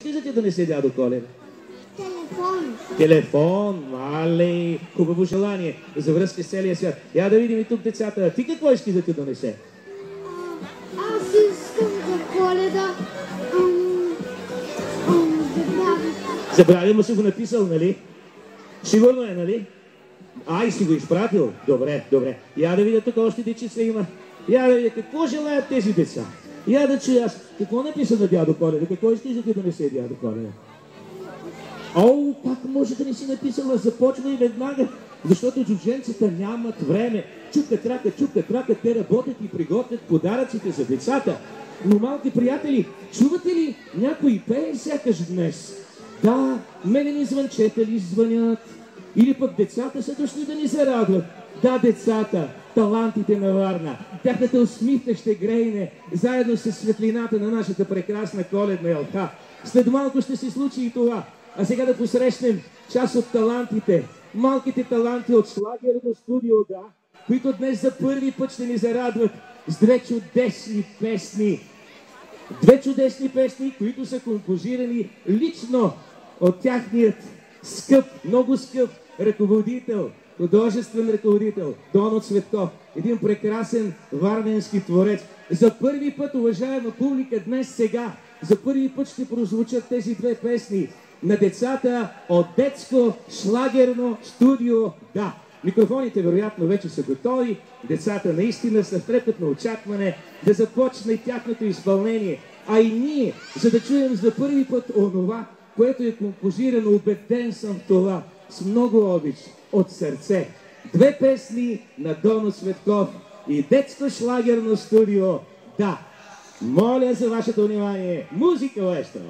Ще да ти донесе дядо Коледа? Телефон. Телефон, мале, хубаво желание за връзка с целия свят. Я да видим и тук децата. Ти какво искаш да ти донесе? Аз искам за Коледа Забравя, му си го написал, нали? Сигурно е, нали? Ай, си го изпратил. Добре, добре. Я да видя тук още дечица има. Я да видя какво желаят тези деца. Я да чуя аз. Какво написа на дядо Коледа? Какво искаш да ти донесе дядо Коледа? О, как може да не си написала? Започва и веднага. Защото джудженцата нямат време. Чупкат рака, те работят и приготвят подаръците за децата. Но, малки приятели, чувате ли някой пее сякаш днес? Да, мене ни звънчета ли звънят? Или пък децата са дошли да ни се радват? Да, децата, талантите на Варна, тяхната усмивка ще грейне, заедно с светлината на нашата прекрасна коледна елха. След малко ще се случи и това. А сега да посрещнем част от талантите, малките таланти от Шлагерно студио, да, които днес за първи път ще ни зарадват с две чудесни песни. Две чудесни песни, които са композирани лично от тяхният скъп, много скъп ръководител, художествен ръководител Донно Цветков. Един прекрасен варненски творец. За първи път, уважаема публика, днес сега, за първи път ще прозвучат тези две песни на децата от детско шлагерно студио. Да, микрофоните вероятно вече са готови. Децата наистина са в трепетно очакване да започне тяхното изпълнение. А и ние, за да чуем за първи път онова, което е композирано, убеден съм в това, с много обич, от сърце. Две песни на Донно Цветков и детско шлагерно студио. Да, моля за вашето внимание. Музика, маестро!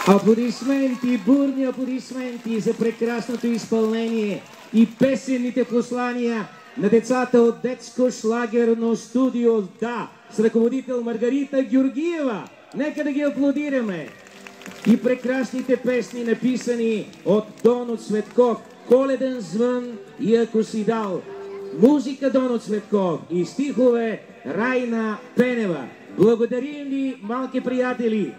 Аплодисменти, бурни аплодисменти за прекрасното изпълнение и песенните послания на децата от детско шлагерно студио «Да» с ръководител Маргарита Георгиева. Нека да ги аплодираме. И прекрасните песни, написани от Донот Цветков, «Коледен звън» и «Ако си дал». Музика Донот Цветков и стихове Райна Пенева. Благодарим ви, малки приятели.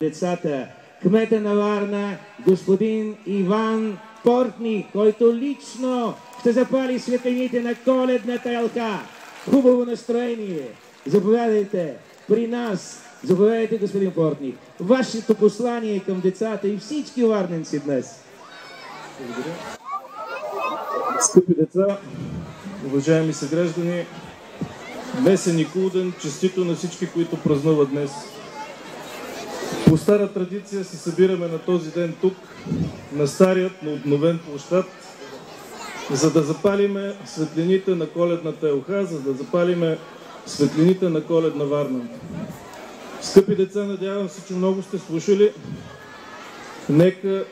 Децата, кмета на Варна, господин Иван Портник, който лично ще запали светлините на коледната елка. Хубаво настроение. Заповядайте при нас. Заповядайте, господин Портник. Вашето послание към децата и всички варненци днес. Благодаря. Скъпи деца, уважаеми съграждани, днес е Никулден. Честито на всички, които празнуват днес. По стара традиция се събираме на този ден тук, на старият, но обновен площад, за да запалиме светлините на коледната елха, за да запалиме светлините на коледна Варна. Скъпи деца, надявам се, че много сте слушали. Нека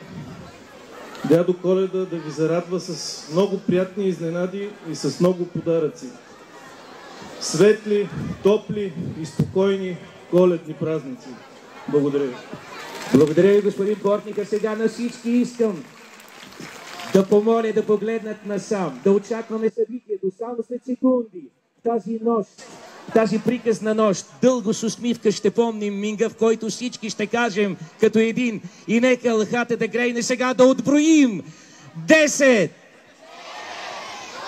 дядо Коледа да ви зарадва с много приятни изненади и с много подаръци. Светли, топли и спокойни коледни празници. Благодаря ви. Благодаря ви, господин Портник. А сега на всички искам да помоля да погледнат насам, да очакваме събитието само след секунди. Тази нощ, тази приказна нощ, дълго с усмивка ще помним мига, в който всички ще кажем като един. И нека елхата да грейне сега да отброим. 10,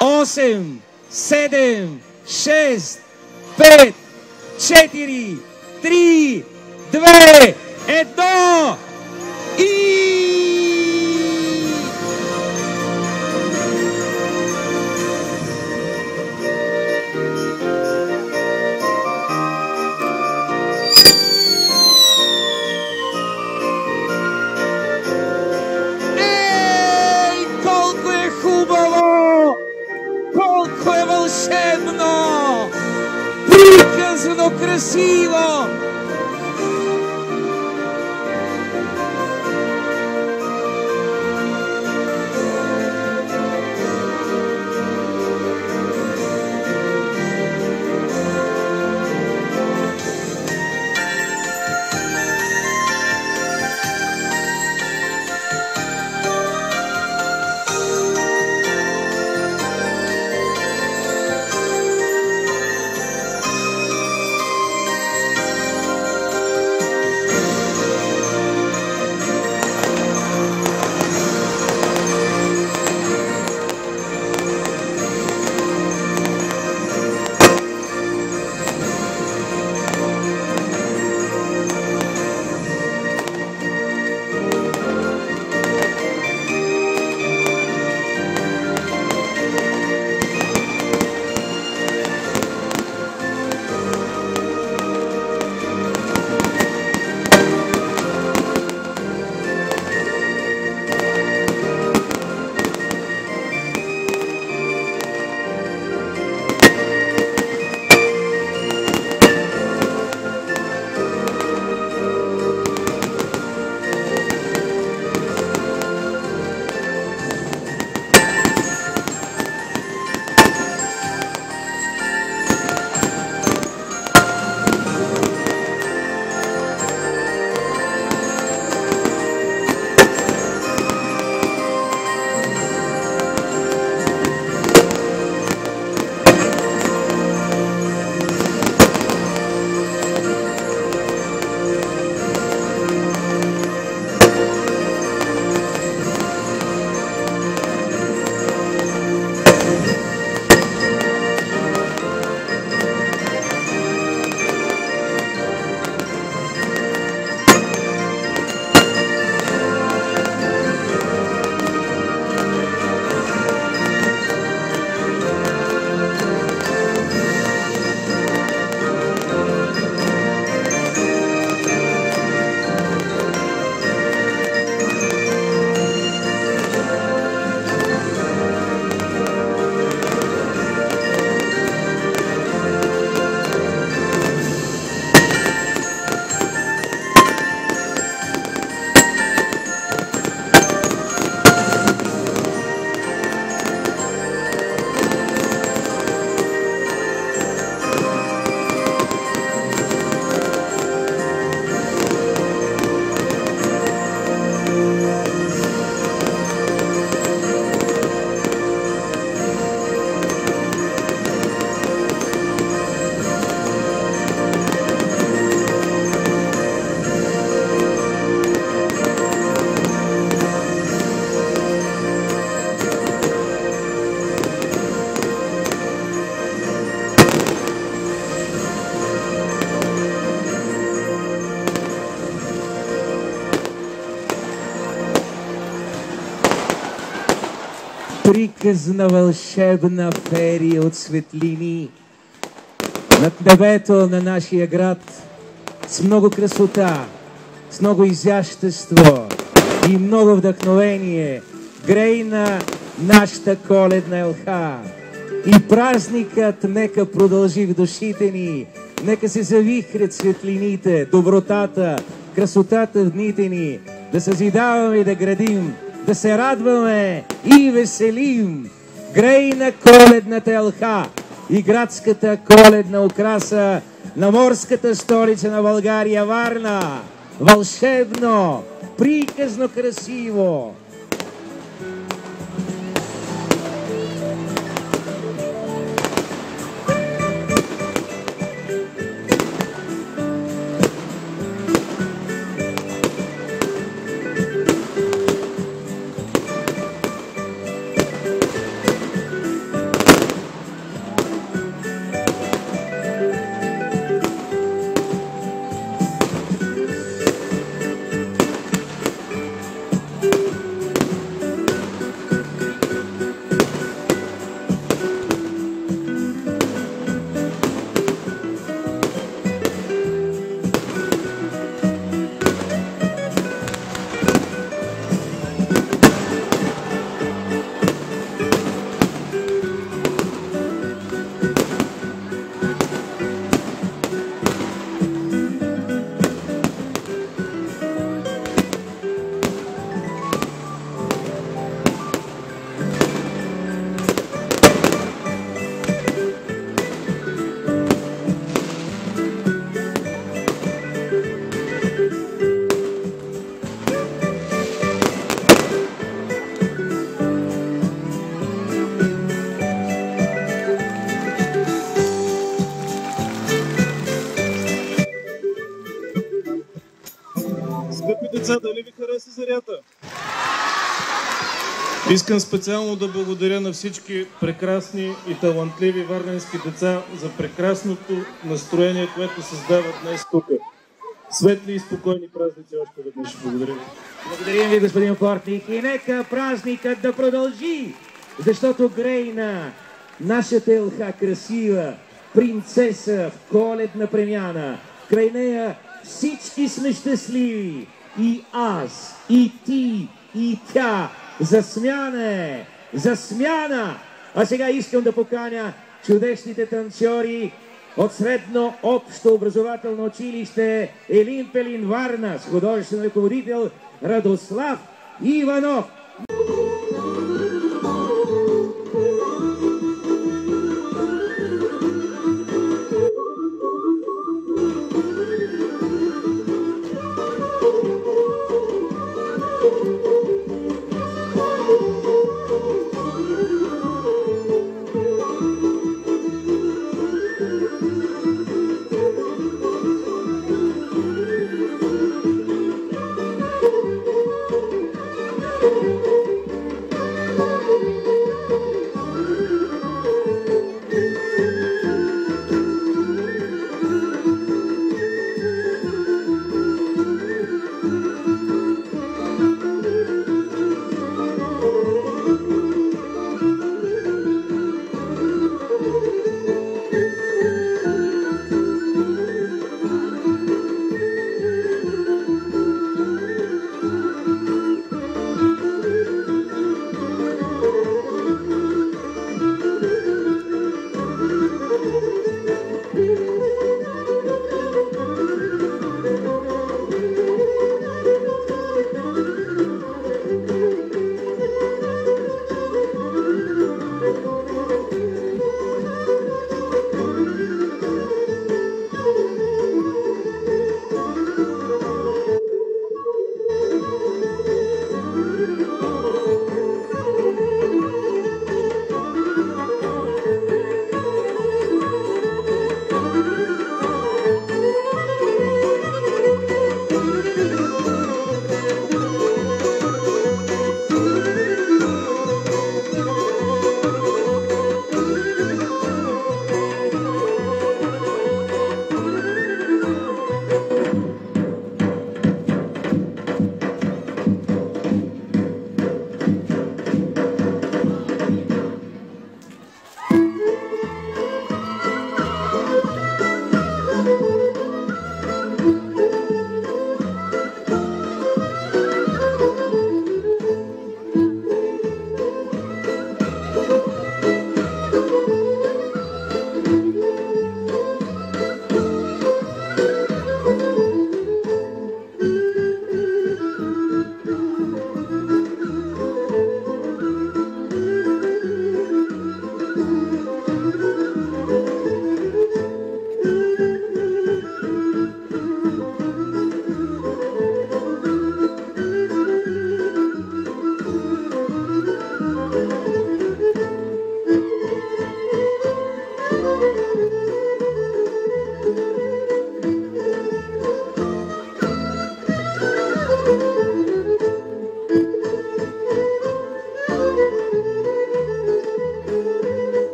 8, 7, 6, 5, 4, 3, 2, 1 и... Ей, колко е хубаво! Колко е вълшебно! Приказно красиво! приказна вълшебна ферия от светлини над небето на нашия град, с много красота, с много изящество и много вдъхновение грейна нашата коледна елха. И празникът нека продължи в душите ни, нека се завихрят светлините, добротата, красотата в дните ни, да съзидаваме и да градим, да се радваме и веселим. Грейна коледната елха и градската коледна украса на морската столица на България, Варна. Вълшебно, приказно красиво. Скъпи деца, дали ви хареса зарята? Искам специално да благодаря на всички прекрасни и талантливи варненски деца за прекрасното настроение, което създават днес тук. Светли и спокойни празници още веднъж. Благодаря ви. Благодарим ви, господин Портник. И нека празникът да продължи, защото грейна нашата елха красива, принцеса в коледна премяна. Край нея всички сме щастливи. И аз, и ти, и тя. За смяна! За смяна! А сега искам да поканя чудесните танцори от Средно общо образователно училище Елин Пелин, Варна, с художествен ръководител Радослав Иванов. Thank you.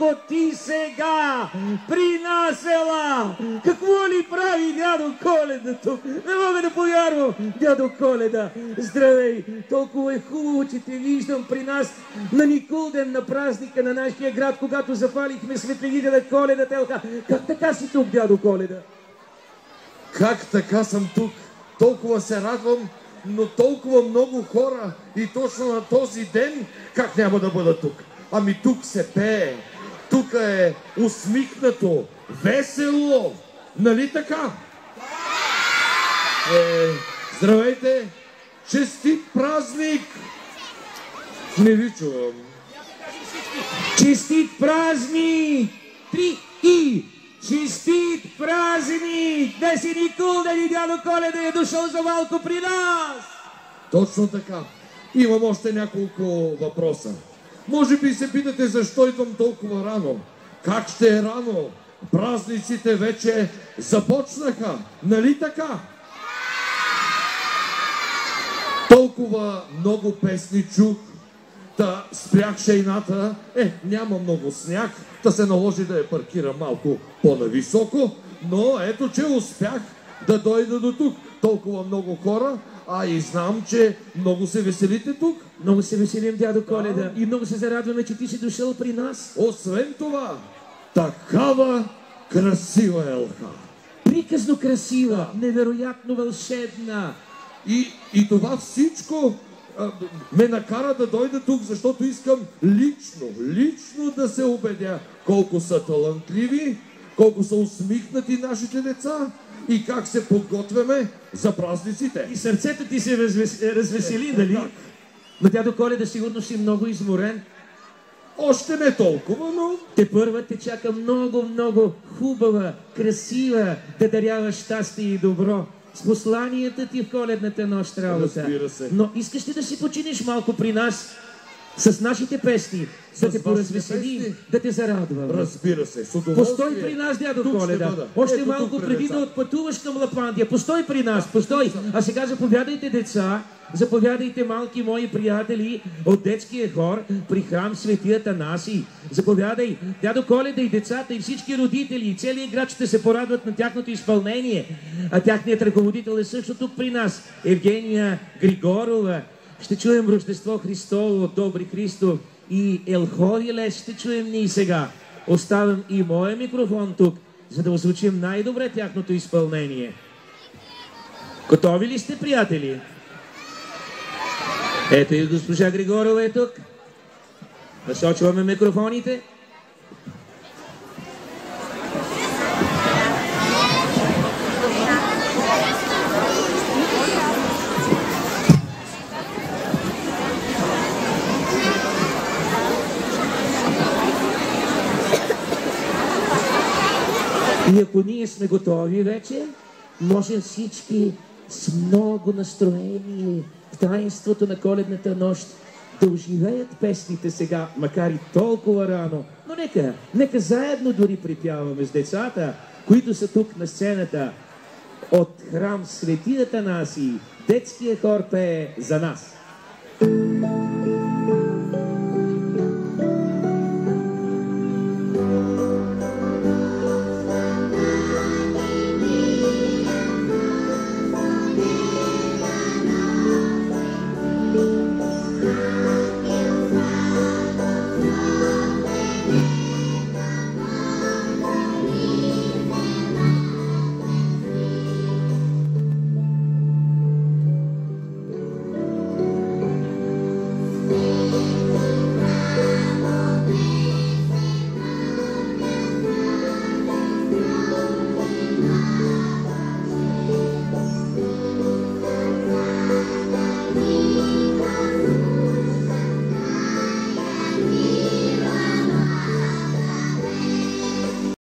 Ето ти сега при нас ела! Какво ли прави дядо Коледа тук? Не мога да повярвам, дядо Коледа! Здравей! Толкова е хубаво, че те виждам при нас на Никулден, на празника на нашия град, когато запалихме светлините на Коледа телка. Как така си тук, дядо Коледа? Как така съм тук? Толкова се радвам, но толкова много хора и точно на този ден, как няма да бъда тук? Ами тук се пее, тук е усмихнато, весело, нали така? Здравейте, честит празник! Не ви чувам. Честит празник! 3 и... Честит празник! Да си Никулден и дядо Коледа е дошъл за малко при нас! Точно така. Имам още няколко въпроса. Може би се питате защо идвам толкова рано. Как ще е рано? Празниците вече започнаха, нали така? Толкова много песни чух, да спрях шейната. Няма много сняг, да се наложи да я паркирам малко по-нависоко, но ето, че успях да дойда до тук. Толкова много хора, и знам, че много се веселите тук. Много се веселим, дядо Коледа, и много се зарадваме, че ти си дошъл при нас. Освен това, такава красива елха. Приказно красива, невероятно вълшебна. И това всичко ме накара да дойда тук, защото искам лично да се убедя колко са талантливи, колко са усмихнати нашите деца и как се подготвяме за празниците. И сърцето ти се развесели, нали? Но дядо Коледа, сигурно си много изморен. Още не толкова, но... Тепърва те чака много хубава, красива, да дарява щастие и добро. С посланията ти в коледната нощ работа. Разбира се. Но искаш ли да си починиш малко при нас с нашите песни, да те поразвеселим, да те зарадвам? Разбира се, с удоволствие. Постой при нас, дядо Коледа. Още малко преди да отпътуваш към Лапландия. Постой при нас, постой. А сега заповядайте, деца, заповядайте, малки мои приятели от детския хор при храм Свети Атанасий. Заповядай, дядо Коледа и децата и всички родители и целият град ще се порадват на тяхното изпълнение. А тяхният ръководител е също тук при нас. Евгения Григорова. Ще чуем Рождество Христово, Добри Христов и Елховиле ще чуем ние сега. Оставям и моя микрофон тук, за да озвучим най-добре тяхното изпълнение. Готови ли сте, приятели? Ето и госпожа Григорова е тук. Насочваме микрофоните. И ако ние сме готови вече, можем всички с много настроение в таинството на коледната нощ да оживеят песните сега, макар и толкова рано. Но нека заедно дори припяваме с децата, които са тук на сцената. От храм Свети Атанасий детския хор пее за нас.